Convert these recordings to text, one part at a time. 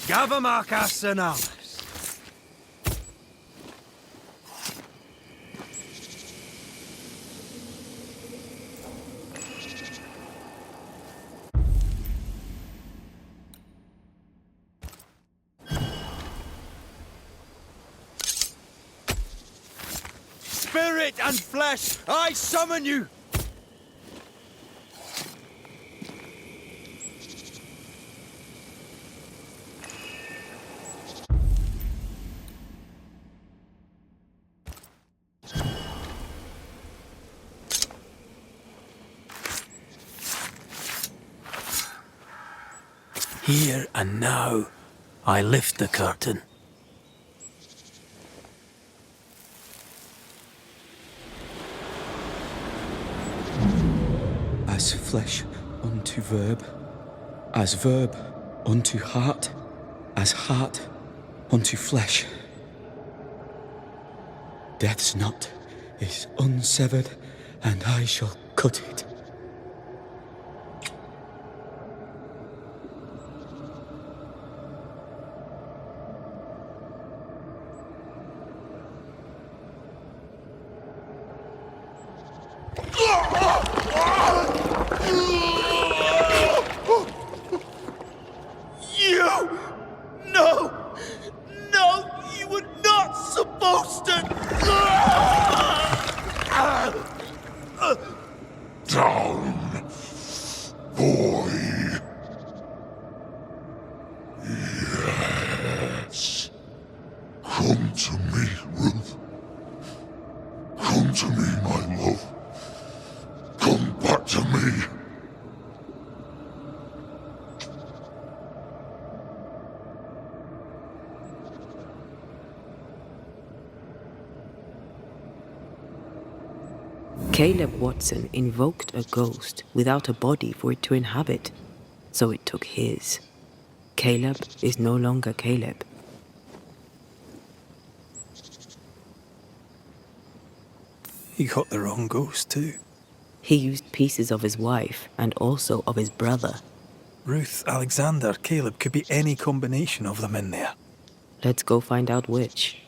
Gava marcas and hours. Spirit and flesh, I summon you! Here and now, I lift the curtain. As flesh unto verb, as verb unto heart, as heart unto flesh. Death's knot is unsevered, and I shall cut it. Down, boy. Yes. Come to me, Ruth. Come to me, my love. Come back to me. Caleb Watson invoked a ghost without a body for it to inhabit, so it took his. Caleb is no longer Caleb. He got the wrong ghost too. He used pieces of his wife and also of his brother. Ruth, Alexander, Caleb, could be any combination of them in there. Let's go find out which.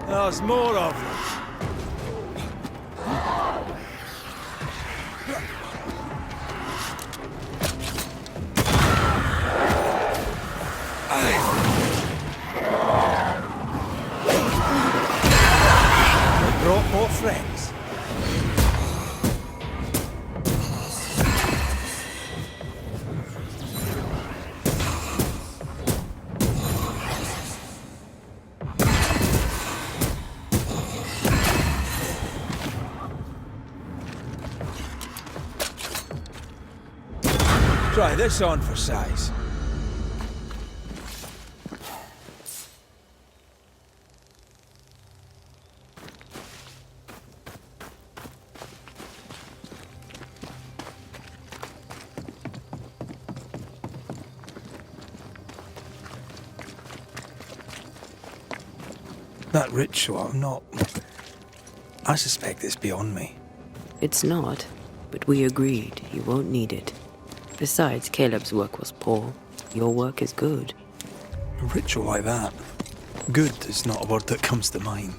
There's more of them. They brought more friends. Try this on for size. That ritual, I suspect it's beyond me. It's not, but we agreed he won't need it. Besides, Caleb's work was poor. Your work is good. A ritual like that. Good is not a word that comes to mind.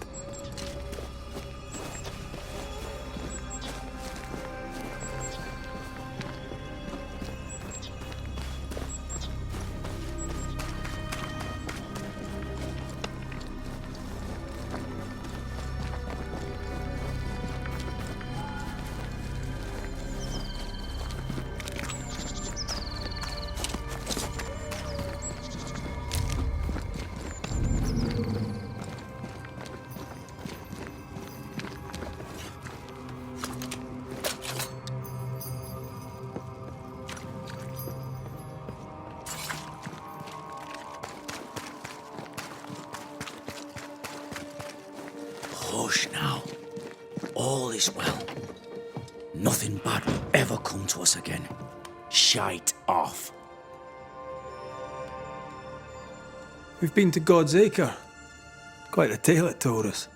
Hush now. All is well. Nothing bad will ever come to us again. Shite off. We've been to God's Acre. Quite a tale it told us.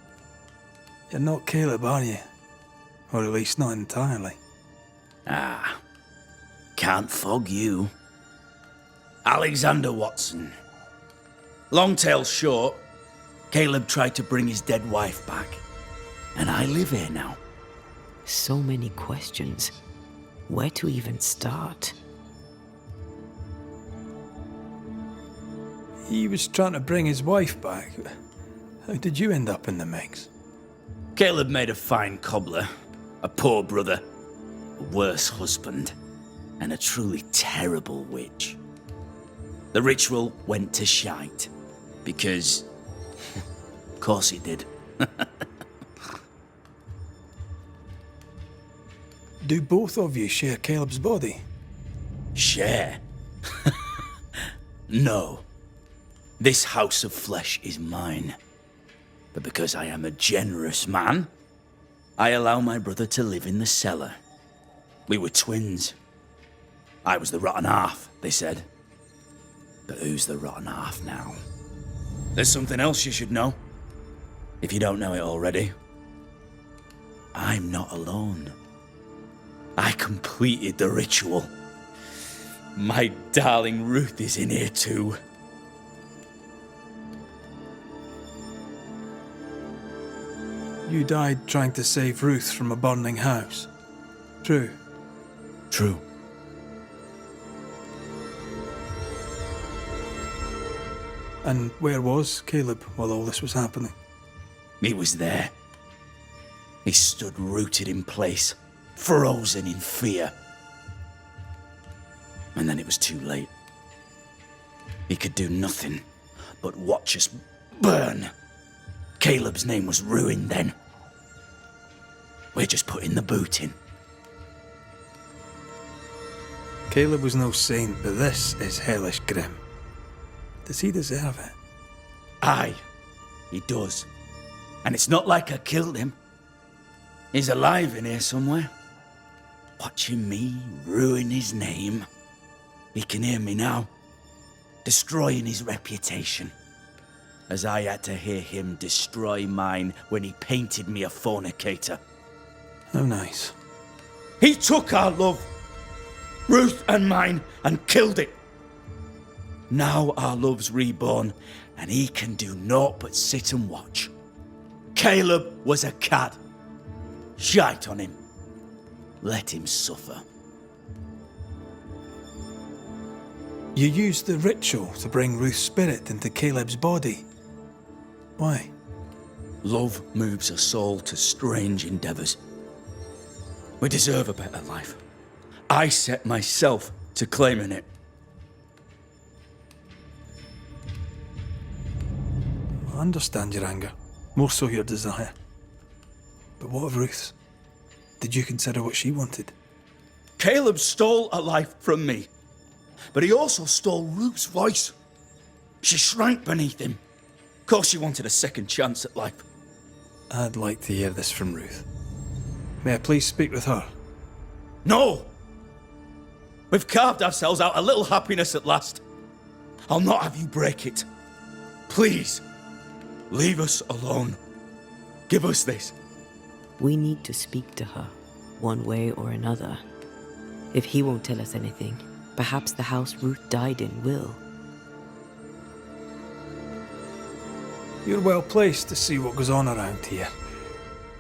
You're not Caleb, are you? Or at least not entirely. Ah, can't fog you. Alexander Watson. Long tale short, Caleb tried to bring his dead wife back. And I live here now. So many questions. Where to even start? He was trying to bring his wife back. How did you end up in the mix? Caleb made a fine cobbler, a poor brother, a worse husband, and a truly terrible witch. The ritual went to shite, because... of course it did. Do both of you share Caleb's body? Share? No. This house of flesh is mine. But because I am a generous man, I allow my brother to live in the cellar. We were twins. I was the rotten half, they said. But who's the rotten half now? There's something else you should know. If you don't know it already. I'm not alone. I completed the ritual. My darling Ruth is in here too. You died trying to save Ruth from a burning house. True. True. And where was Caleb while all this was happening? He was there. He stood rooted in place, frozen in fear. And then it was too late. He could do nothing but watch us burn. Caleb's name was ruined then. We're just putting the boot in. Caleb was no saint, but this is hellish grim. Does he deserve it? Aye, he does. And it's not like I killed him. He's alive in here somewhere. Watching me ruin his name. He can hear me now. Destroying his reputation. As I had to hear him destroy mine when he painted me a fornicator. How nice. He took our love, Ruth and mine, and killed it. Now our love's reborn, and he can do naught but sit and watch. Caleb was a cad. Shite on him. Let him suffer. You used the ritual to bring Ruth's spirit into Caleb's body. Why? Love moves a soul to strange endeavours. We deserve a better life. I set myself to claiming it. I understand your anger, more so your desire. But what of Ruth's? Did you consider what she wanted? Caleb stole a life from me, but he also stole Ruth's voice. She shrank beneath him. Of course she wanted a second chance at life. I'd like to hear this from Ruth. May I please speak with her? No! We've carved ourselves out a little happiness at last. I'll not have you break it. Please, leave us alone. Give us this. We need to speak to her, one way or another. If he won't tell us anything, perhaps the house Ruth died in will. You're well placed to see what goes on around here.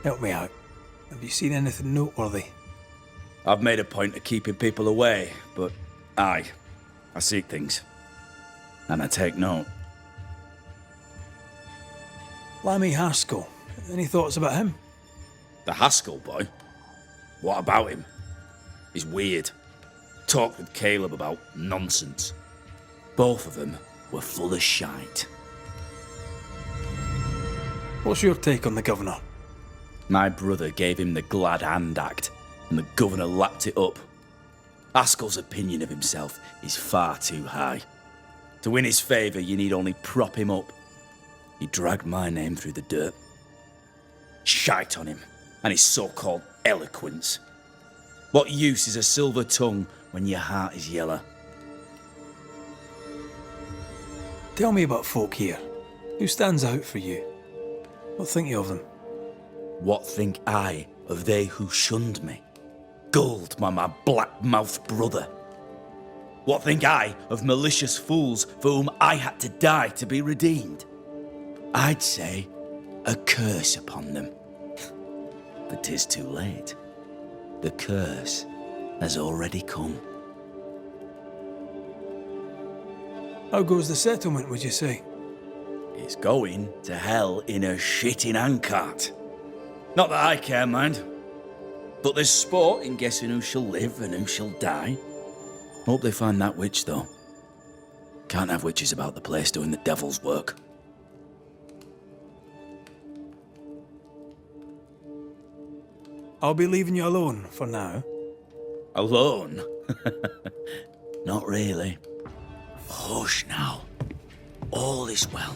Help me out. Have you seen anything noteworthy? I've made a point of keeping people away, but I seek things. And I take note. Lammy Haskell. Any thoughts about him? The Haskell boy? What about him? He's weird. Talked with Caleb about nonsense. Both of them were full of shite. What's your take on the governor? My brother gave him the glad hand act, and the governor lapped it up. Haskell's opinion of himself is far too high. To win his favour, you need only prop him up. He dragged my name through the dirt. Shite on him and his so-called eloquence. What use is a silver tongue when your heart is yellow? Tell me about folk here. Who stands out for you? What think you of them? What think I of they who shunned me, gulled by my black-mouthed brother? What think I of malicious fools for whom I had to die to be redeemed? I'd say a curse upon them. But 'tis too late. The curse has already come. How goes the settlement, would you say? It's going to hell in a shitting handcart. Not that I care, mind. But there's sport in guessing who shall live and who shall die. Hope they find that witch, though. Can't have witches about the place doing the devil's work. I'll be leaving you alone for now. Alone? Not really. Hush now. All is well.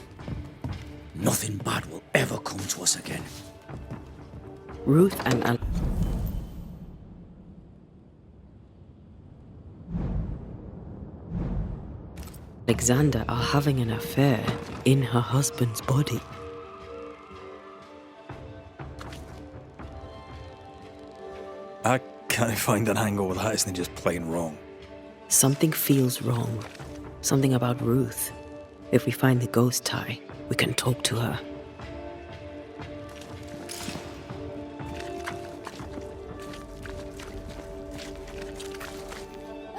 Nothing bad will ever come to us again. Ruth and Alexander are having an affair in her husband's body. I can't find an angle with that, isn't it just plain wrong? Something feels wrong. Something about Ruth. If we find the ghost tie, we can talk to her.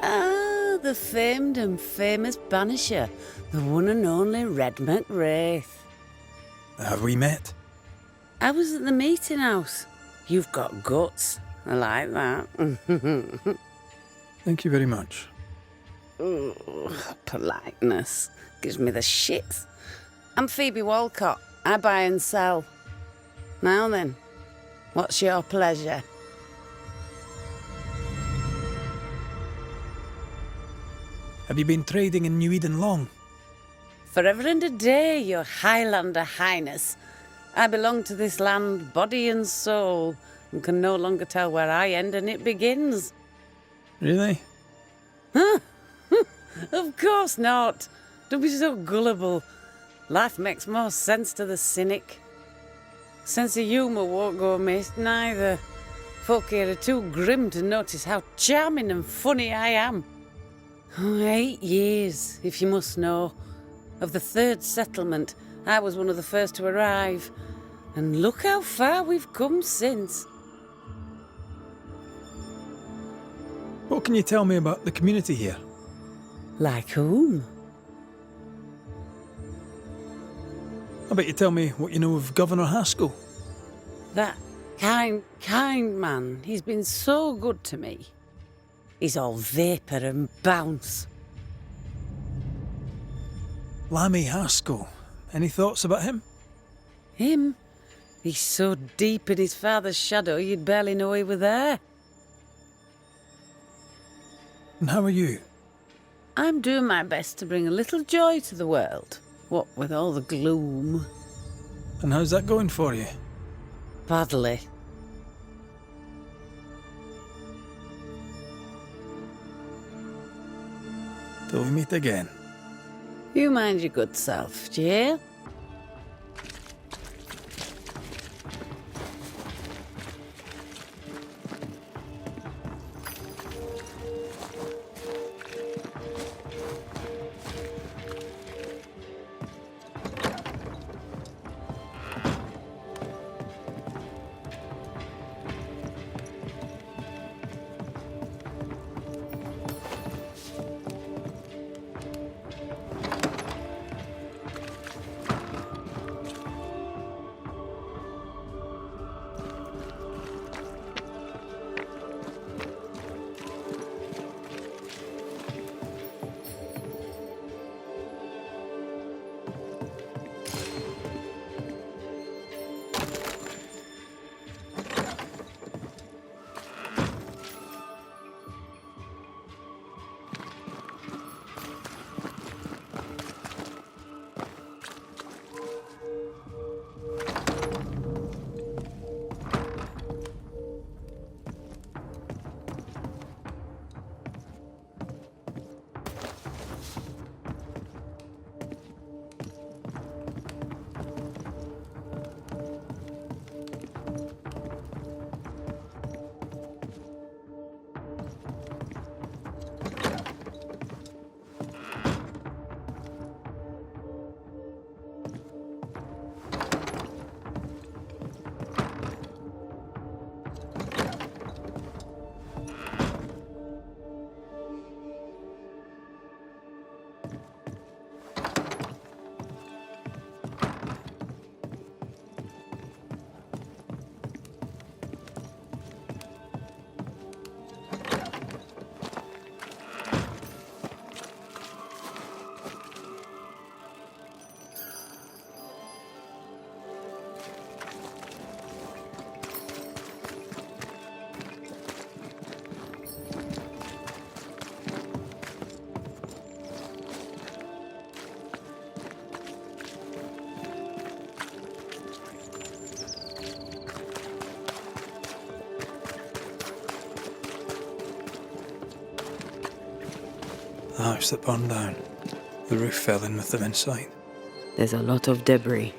Ah, the famed and famous Banisher, the one and only Red McWraith. Have we met? I was at the meeting house. You've got guts. I like that. Thank you very much. Ooh, politeness gives me the shits. I'm Phoebe Walcott. I buy and sell. Now then, what's your pleasure? Have you been trading in New Eden long? Forever and a day, your Highlander Highness. I belong to this land, body and soul, and can no longer tell where I end and it begins. Really? Of course not. Don't be so gullible. Life makes more sense to the cynic. Sense of humour won't go amiss, neither. Folk here are too grim to notice how charming and funny I am. 8 years, if you must know. Of the third settlement, I was one of the first to arrive. And look how far we've come since. What can you tell me about the community here? Like whom? I bet you tell me what you know of Governor Haskell. That kind man. He's been so good to me. He's all vapour and bounce. Lammy Haskell. Any thoughts about him? Him? He's so deep in his father's shadow you'd barely know he were there. And how are you? I'm doing my best to bring a little joy to the world. What with all the gloom. And how's that going for you? Badly. Till we meet again. You mind your good self, do you hear? The house that burned down. The roof fell in with them inside. There's a lot of debris.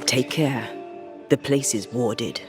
Take care. The place is warded.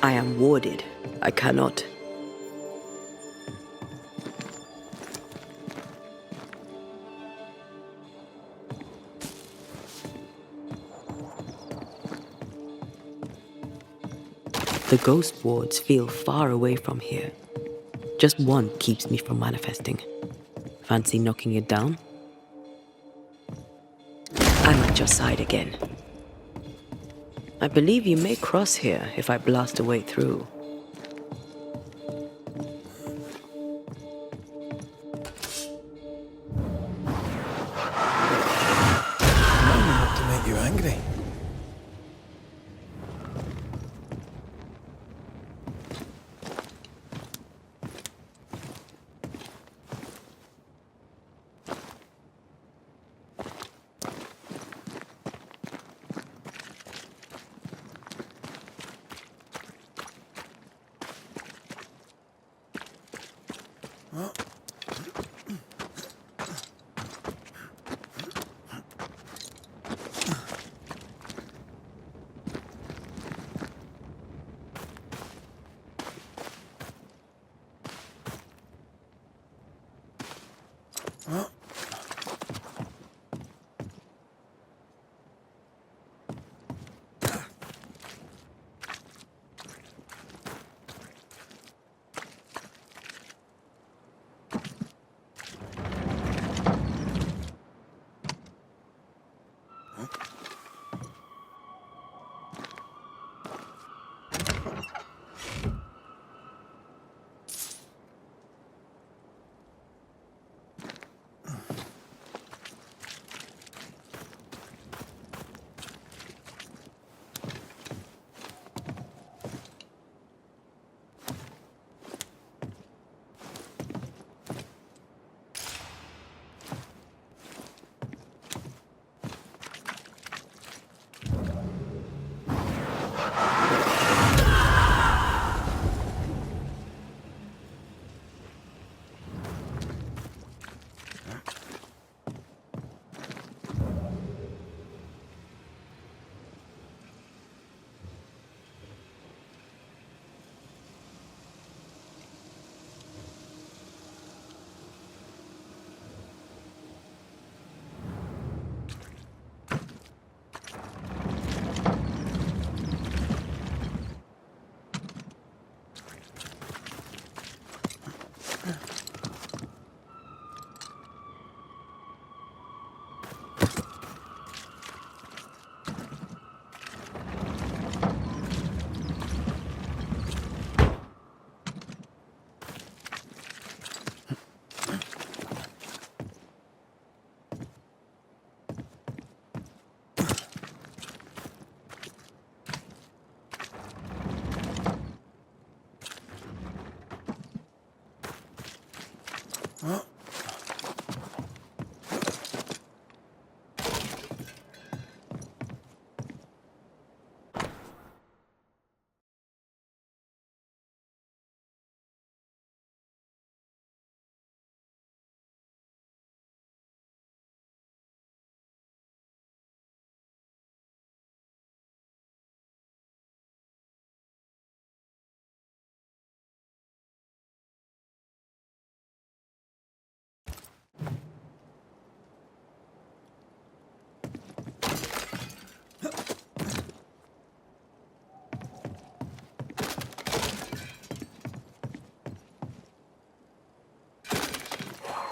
I am warded. I cannot. The ghost wards feel far away from here. Just one keeps me from manifesting. Fancy knocking it down? I'm at your side again. I believe you may cross here if I blast a way through. Not to make you angry.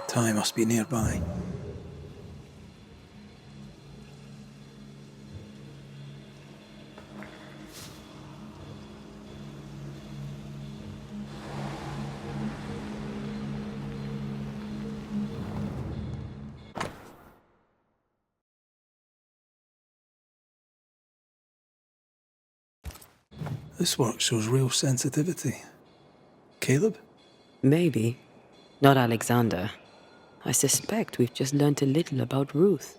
Ty must be nearby. This work shows real sensitivity. Caleb? Maybe. Not Alexander. I suspect we've just learnt a little about Ruth.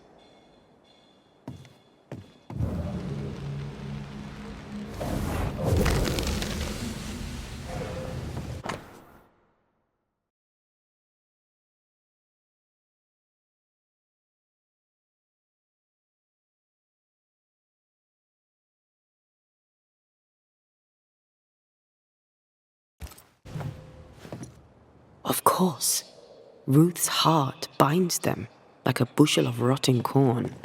Of course. Ruth's heart binds them like a bushel of rotting corn.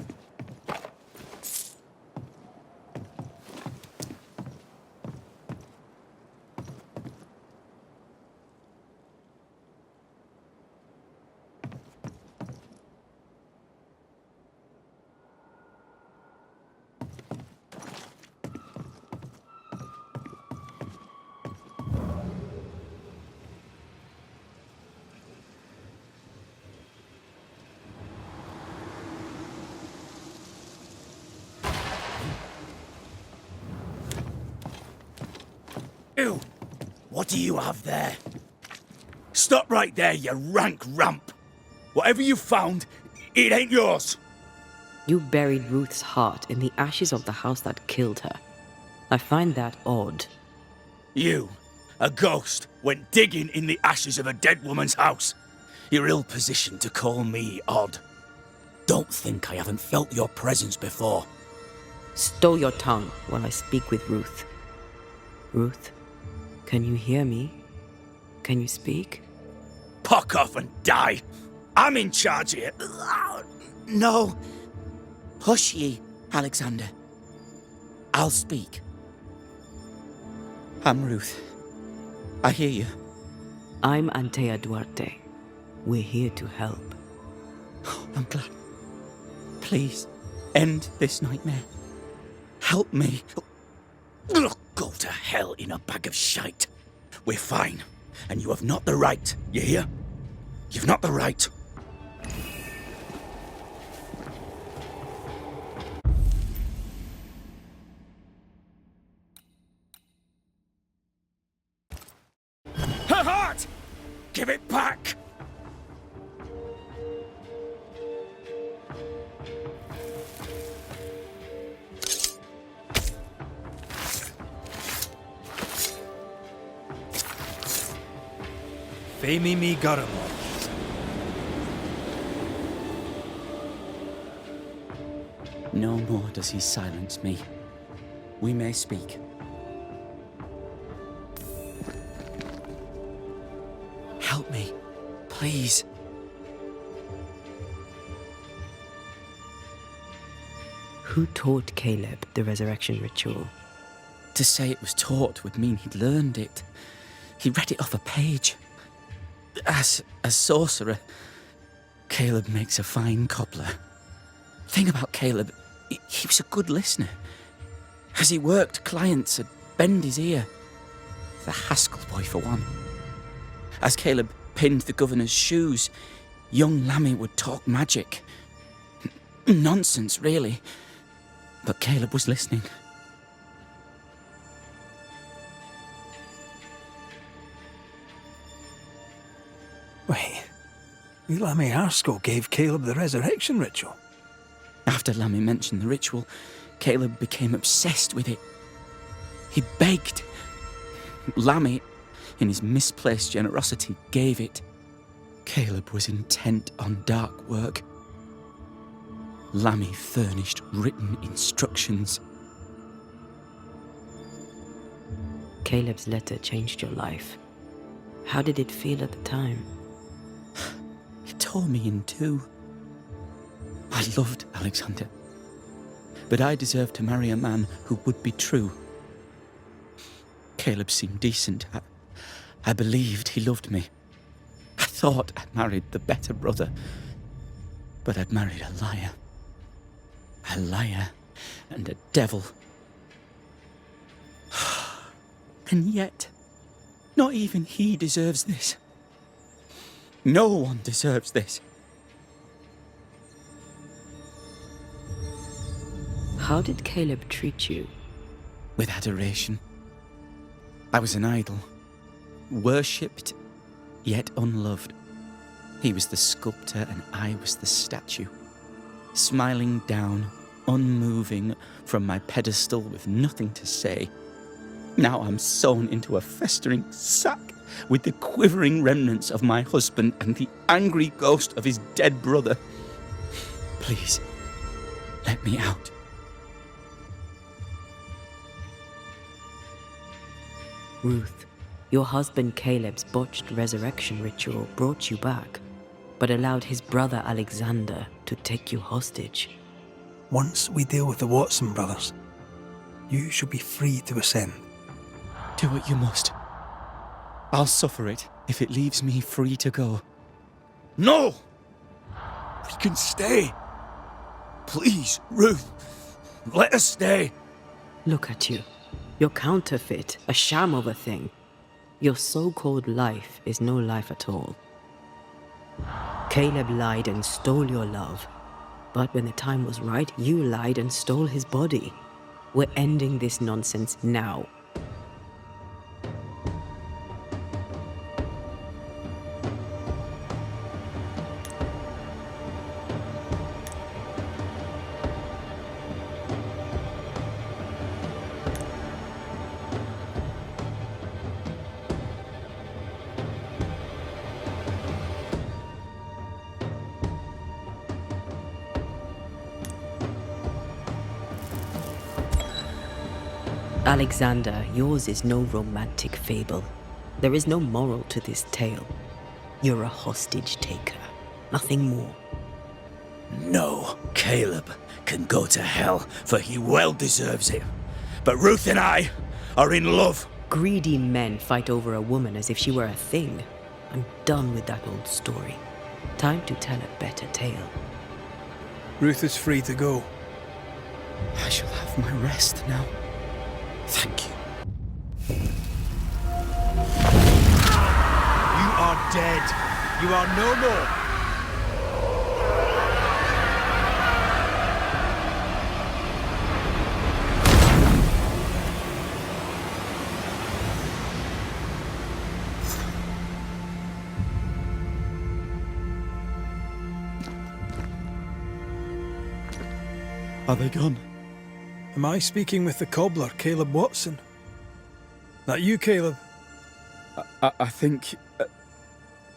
Ew! What do you have there? Stop right there, you rank rump! Whatever you found, it ain't yours! You buried Ruth's heart in the ashes of the house that killed her. I find that odd. You, a ghost, went digging in the ashes of a dead woman's house. You're ill-positioned to call me odd. Don't think I haven't felt your presence before. Stow your tongue while I speak with Ruth. Ruth, can you hear me? Can you speak? Puck off and die! I'm in charge here. No. Hush ye, Alexander. I'll speak. I'm Ruth. I hear you. I'm Antea Duarte. We're here to help. Oh, I'm glad. Please, end this nightmare. Help me. Ugh, go to hell in a bag of shite. We're fine, and you have not the right, you hear? You've not the right. Her heart! Give it back! Femi mi garamo. No more does he silence me. We may speak. Help me, please. Who taught Caleb the resurrection ritual? To say it was taught would mean he'd learned it. He read it off a page. As a sorcerer, Caleb makes a fine cobbler. Thing about Caleb, he was a good listener. As he worked, clients had bend his ear. The Haskell boy, for one. As Caleb pinned the governor's shoes, young Lammy would talk magic. Nonsense, really. But Caleb was listening. Wait, Lammy Haskell gave Caleb the resurrection ritual. After Lammy mentioned the ritual, Caleb became obsessed with it. He begged. Lammy, in his misplaced generosity, gave it. Caleb was intent on dark work. Lammy furnished written instructions. Caleb's letter changed your life. How did it feel at the time? It tore me in two. I loved Alexander, but I deserved to marry a man who would be true. Caleb seemed decent. I believed he loved me. I thought I'd married the better brother, but I'd married a liar. A liar and a devil. And yet, not even he deserves this. No one deserves this. How did Caleb treat you? With adoration. I was an idol, worshipped, yet unloved. He was the sculptor and I was the statue, smiling down, unmoving from my pedestal with nothing to say. Now I'm sewn into a festering sack with the quivering remnants of my husband and the angry ghost of his dead brother. Please, let me out. Ruth, your husband Caleb's botched resurrection ritual brought you back, but allowed his brother Alexander to take you hostage. Once we deal with the Watson brothers, you shall be free to ascend. Do what you must. I'll suffer it if it leaves me free to go. No! We can stay. Please, Ruth, let us stay. Look at you. You're counterfeit, a sham of a thing. Your so-called life is no life at all. Caleb lied and stole your love. But when the time was right, you lied and stole his body. We're ending this nonsense now. Alexander, yours is no romantic fable. There is no moral to this tale. You're a hostage taker, nothing more. No, Caleb can go to hell, for he well deserves it. But Ruth and I are in love. Greedy men fight over a woman as if she were a thing. I'm done with that old story. Time to tell a better tale. Ruth is free to go. I shall have my rest now. Thank you. You are dead. You are no more. Are they gone? Am I speaking with the cobbler, Caleb Watson? That you, Caleb? I think...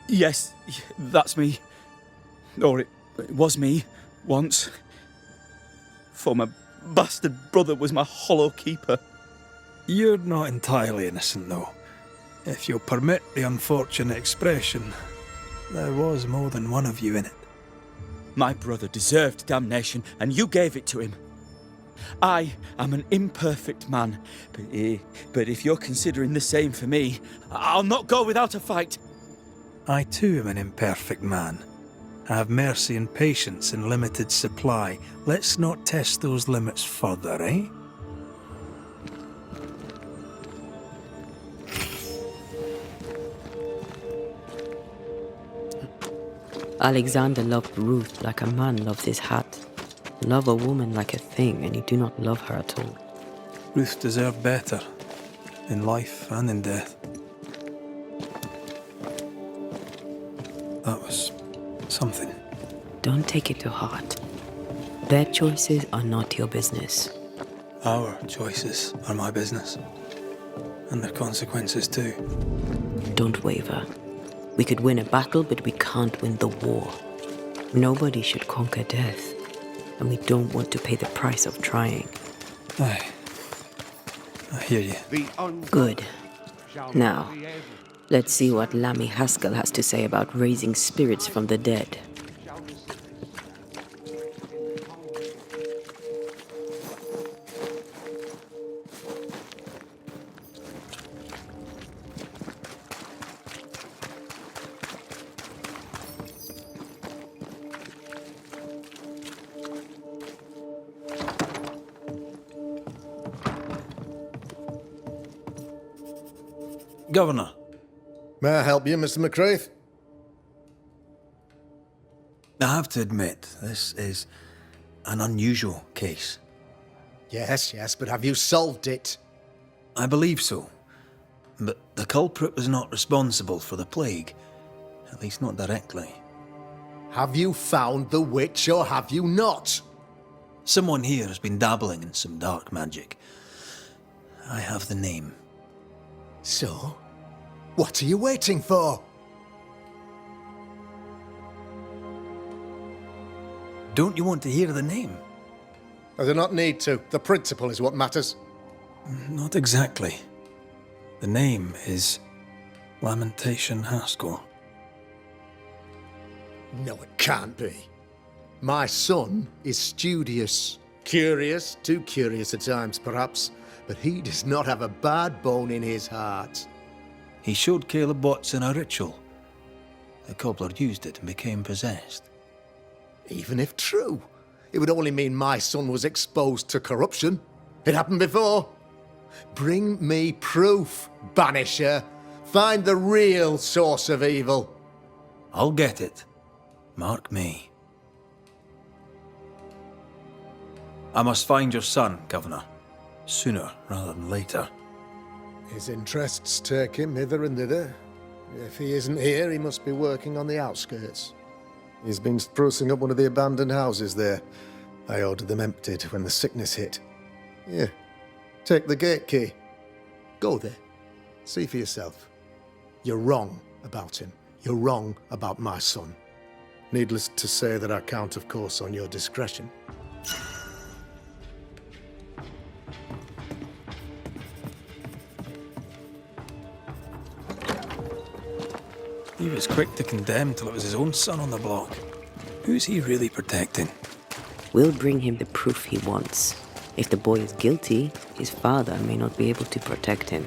yes, that's me. Or it was me, once. For my bastard brother was my hollow keeper. You're not entirely innocent, though. If you'll permit the unfortunate expression, there was more than one of you in it. My brother deserved damnation, and you gave it to him. I am an imperfect man, but if you're considering the same for me, I'll not go without a fight. I too am an imperfect man, Have mercy and patience in limited supply. Let's not test those limits further, eh? Alexander loved Ruth like a man loves his hat. Love a woman like a thing, and you do not love her at all. Ruth deserved better, in life and in death. That was something. Don't take it to heart. Their choices are not your business. Our choices are my business. And their consequences too. Don't waver. We could win a battle, but we can't win the war. Nobody should conquer death, and we don't want to pay the price of trying. Aye. I hear you. Good. Now, let's see what Lammy Haskell has to say about raising spirits from the dead. Governor. May I help you, Mr. McCraith? I have to admit, this is an unusual case. Yes, but have you solved it? I believe so. But the culprit was not responsible for the plague. At least not directly. Have you found the witch or have you not? Someone here has been dabbling in some dark magic. I have the name. So, what are you waiting for? Don't you want to hear the name? I do not need to. The principle is what matters. Not exactly. The name is Lamentation Haskell. No, it can't be. My son is studious. Curious, too curious at times perhaps, but he does not have a bad bone in his heart. He showed Caleb Watson a ritual. The cobbler used it and became possessed. Even if true, it would only mean my son was exposed to corruption. It happened before. Bring me proof, Banisher. Find the real source of evil. I'll get it. Mark me. I must find your son, Governor. Sooner rather than later. His interests take him hither and thither. If he isn't here, he must be working on the outskirts. He's been sprucing up one of the abandoned houses there. I ordered them emptied when the sickness hit. Here, take the gate key. Go there. See for yourself. You're wrong about him. You're wrong about my son. Needless to say that I count, of course, on your discretion. He was quick to condemn till it was his own son on the block. Who's he really protecting? We'll bring him the proof he wants. If the boy is guilty, his father may not be able to protect him.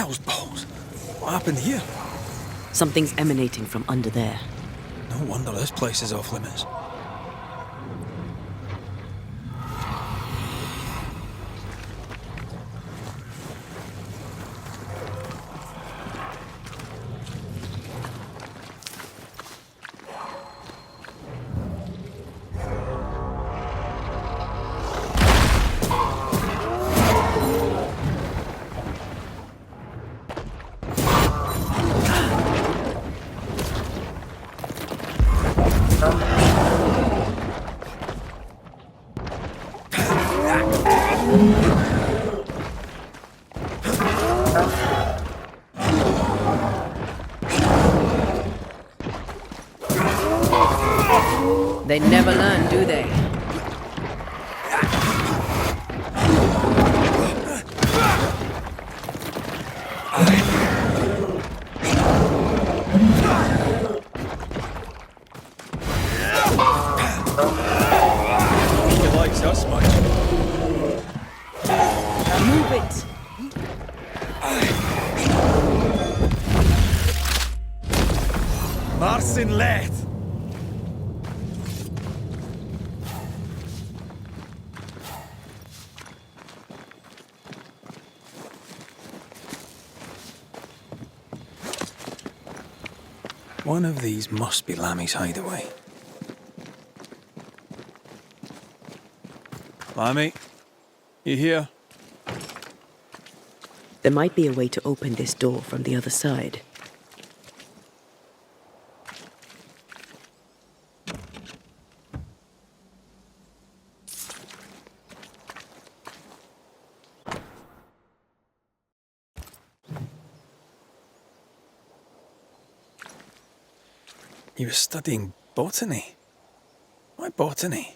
Hell's balls. What happened here? Something's emanating from under there. No wonder this place is off limits. They never learn, do they? He likes us much. Move it! Marsin let! One of these must be Lammy's hideaway. Lammy, you here? There might be a way to open this door from the other side. You were studying botany. Why botany?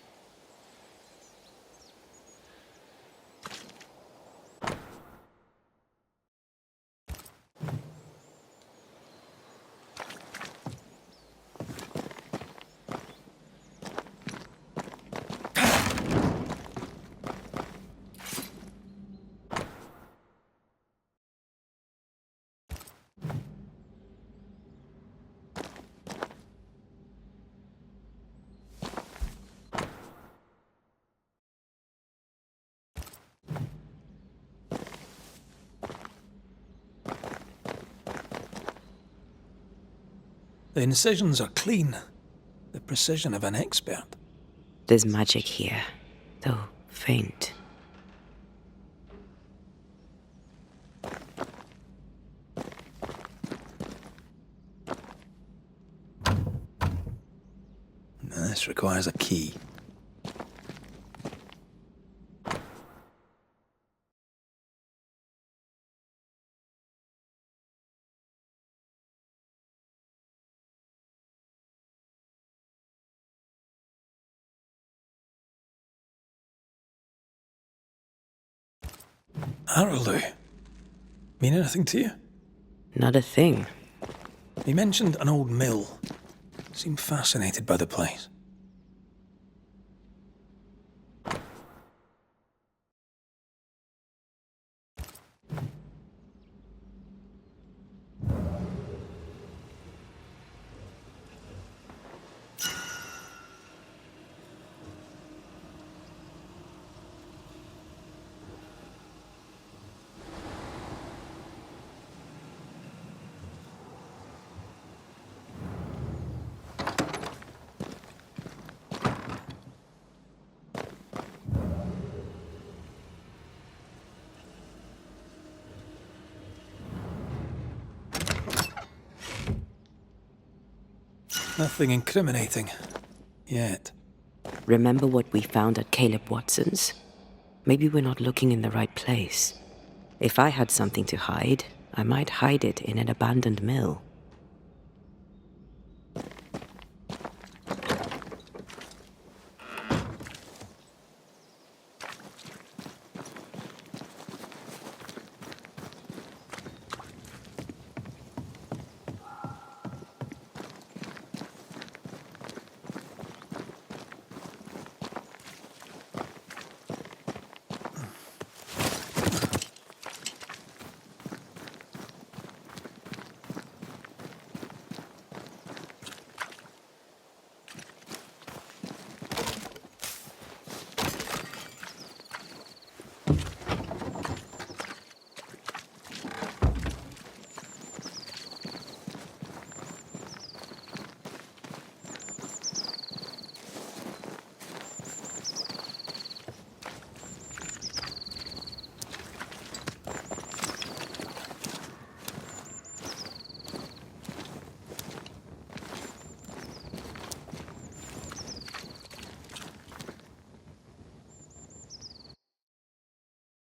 The incisions are clean. The precision of an expert. There's magic here, though faint. This requires a key. Araloo. Mean anything to you? Not a thing. He mentioned an old mill. Seemed fascinated by the place. Nothing incriminating. Yet. Remember what we found at Caleb Watson's? Maybe we're not looking in the right place. If I had something to hide, I might hide it in an abandoned mill.